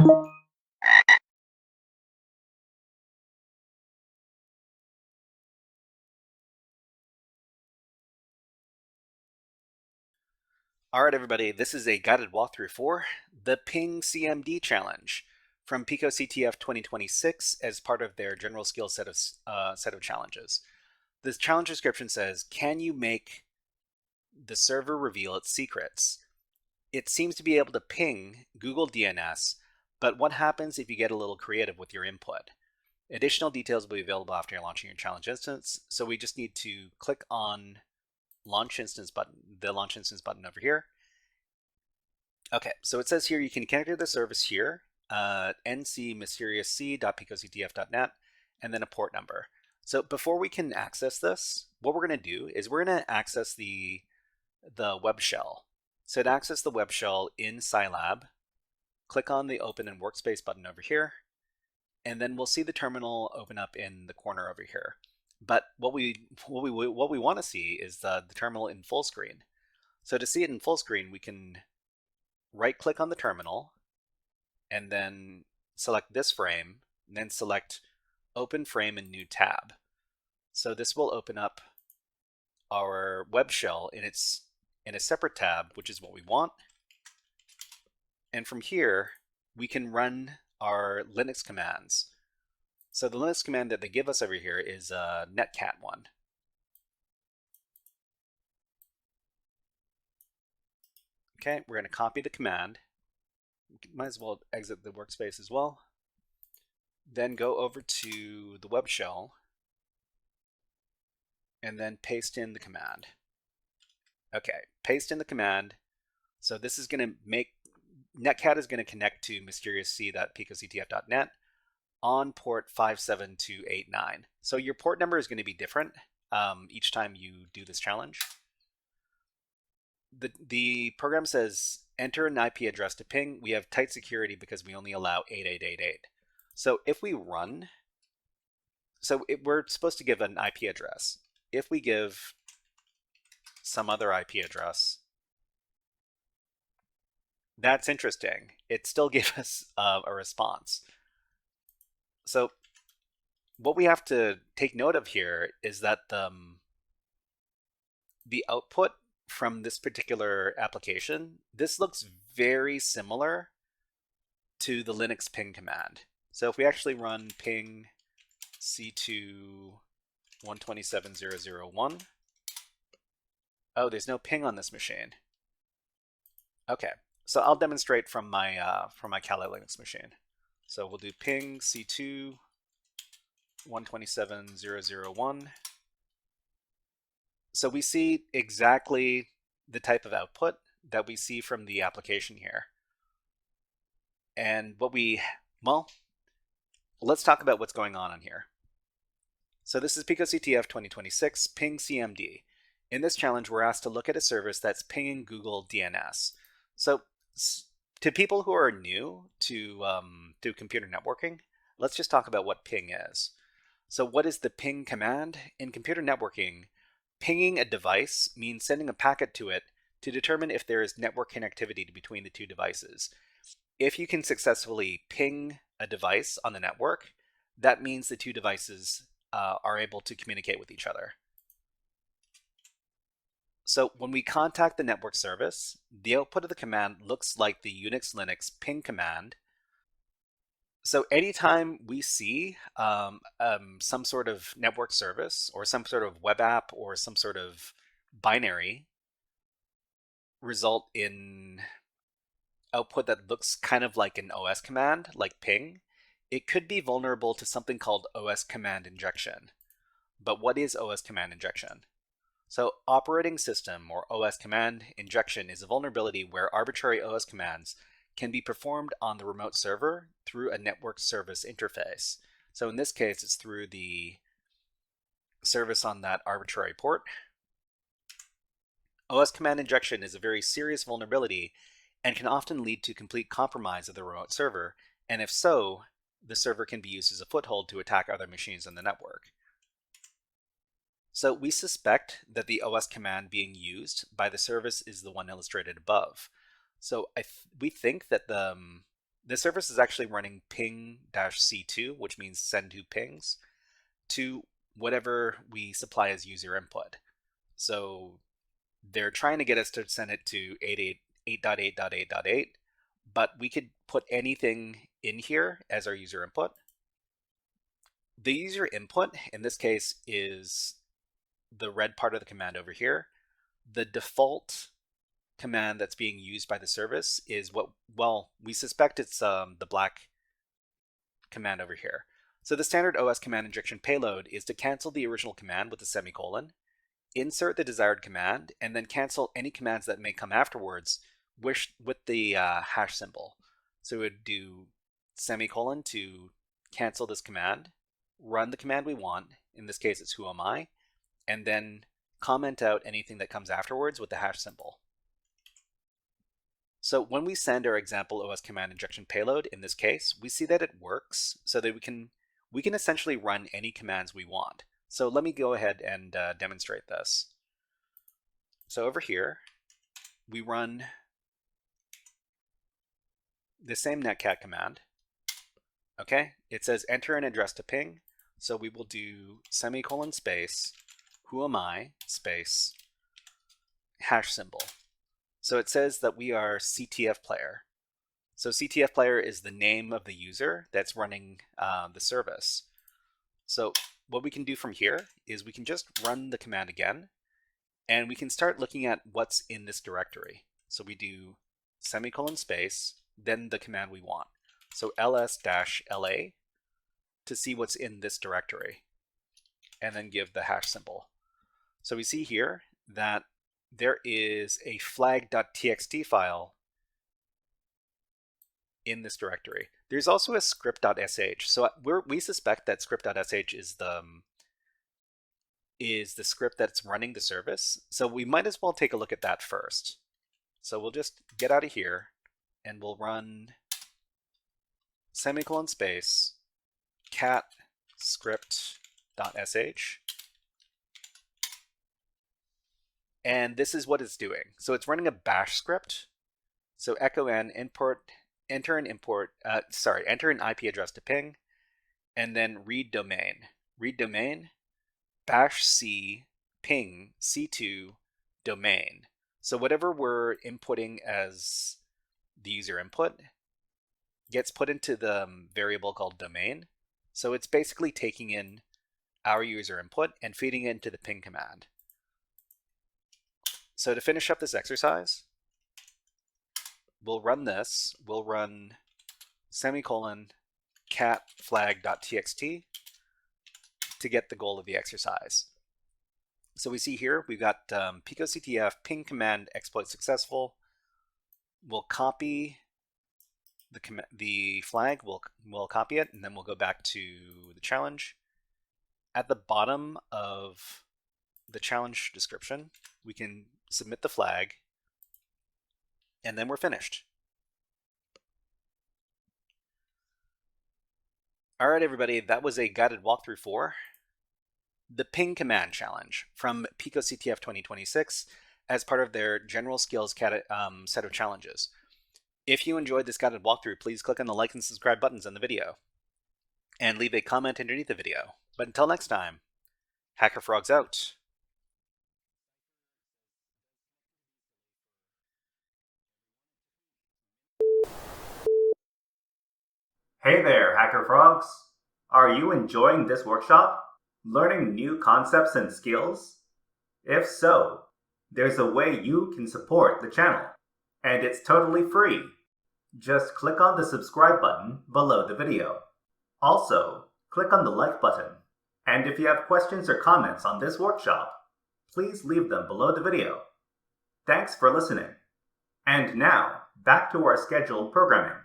All right, everybody, this is a guided walkthrough for the ping-cmd challenge from picoCTF 2026 as part of their general skill set of challenges. This challenge description says, can you make the server reveal its secrets? It seems to be able to ping Google DNS, but what happens if you get a little creative with your input? Additional details will be available after you're launching your challenge instance, so we just need to click on the launch instance button over here. Okay, so it says here you can connect to the service here, ncmysteriousc.picoctf.net, and then a port number. So before we can access this, what we're going to do is we're going to access the web shell. So to access the web shell in Cylab, click on the Open in Workspace button over here, and then we'll see the terminal open up in the corner over here. But what we want to see is the terminal in full screen. So to see it in full screen, we can right-click on the terminal, and then select this frame, and then select Open Frame in New Tab. So this will open up our web shell in a separate tab, which is what we want. And from here, we can run our Linux commands. So the Linux command that they give us over here is a netcat one. Okay, we're going to copy the command. Might as well exit the workspace as well. Then go over to the web shell and then paste in the command. Okay, paste in the command. So this is going to make, netcat is going to connect to mysteriousc.picoctf.net on port 57289. So your port number is going to be different each time you do this challenge. The program says enter an IP address to ping. We have tight security because we only allow 8888. So if we run, we're supposed to give an IP address. If we give some other IP address, that's interesting. It still gave us a response. So what we have to take note of here is that the output from this particular application, this looks very similar to the Linux ping command. So if we actually run ping c2 127.0.0.1, oh, there's no ping on this machine. Okay, so I'll demonstrate from my Kali Linux machine. So we'll do ping c2 127.0.0.1. So we see exactly the type of output that we see from the application here. And let's talk about what's going on here. So this is picoCTF 2026 ping-cmd. In this challenge, we're asked to look at a service that's pinging Google DNS. So to people who are new to computer networking, let's just talk about what ping is. So what is the ping command? In computer networking, pinging a device means sending a packet to it to determine if there is network connectivity between the two devices. If you can successfully ping a device on the network, that means the two devices are able to communicate with each other. So when we contact the network service, the output of the command looks like the Unix Linux ping command. So anytime we see some sort of network service or some sort of web app or some sort of binary result in output that looks kind of like an OS command, like ping, it could be vulnerable to something called OS command injection. But what is OS command injection? So operating system or OS command injection is a vulnerability where arbitrary OS commands can be performed on the remote server through a network service interface. So in this case, it's through the service on that arbitrary port. OS command injection is a very serious vulnerability and can often lead to complete compromise of the remote server, and if so, the server can be used as a foothold to attack other machines on the network. So we suspect that the OS command being used by the service is the one illustrated above. So we think that the service is actually running ping-c2, which means send to pings, to whatever we supply as user input. So they're trying to get us to send it to 8.8.8.8.8, but we could put anything in here as our user input. The user input in this case is the red part of the command over here. The default command that's being used by the service is what, well, we suspect it's the black command over here. So the standard OS command injection payload is to cancel the original command with a semicolon, insert the desired command, and then cancel any commands that may come afterwards with the hash symbol. So it would do semicolon to cancel this command, run the command we want, in this case it's who am I, and then comment out anything that comes afterwards with the hash symbol. So when we send our example OS command injection payload, in this case, we see that it works so that we can essentially run any commands we want. So let me go ahead and demonstrate this. So over here, we run the same netcat command. Okay, it says enter an address to ping. So we will do semicolon space, who am I, space, hash symbol. So it says that we are CTF player. So CTF player is the name of the user that's running the service. So what we can do from here is we can just run the command again, and we can start looking at what's in this directory. So we do semicolon space, then the command we want. So ls-la to see what's in this directory, and then give the hash symbol. So we see here that there is a flag.txt file in this directory. There's also a script.sh. So we suspect that script.sh is the script that's running the service. So we might as well take a look at that first. So we'll just get out of here and we'll run semicolon space cat script.sh. And this is what it's doing. So it's running a bash script. So echo n enter an IP address to ping, and then read domain. Read domain, bash c ping c2 domain. So whatever we're inputting as the user input gets put into the variable called domain. So it's basically taking in our user input and feeding it into the ping command. So to finish up this exercise, we'll run this. We'll run semicolon cat flag.txt to get the goal of the exercise. So we see here we've got picoCTF ping command exploit successful. We'll copy the flag. We'll copy it, and then we'll go back to the challenge. At the bottom of the challenge description, we can submit the flag, and then we're finished. All right, everybody, that was a guided walkthrough for the ping command challenge from picoCTF 2026 as part of their general skills set of challenges. If you enjoyed this guided walkthrough, please click on the like and subscribe buttons on the video and leave a comment underneath the video. But until next time, HackerFrogs out. Hey there, HackerFrogs! Are you enjoying this workshop? Learning new concepts and skills? If so, there's a way you can support the channel, and it's totally free. Just click on the subscribe button below the video. Also, click on the like button. And if you have questions or comments on this workshop, please leave them below the video. Thanks for listening. And now, back to our scheduled programming.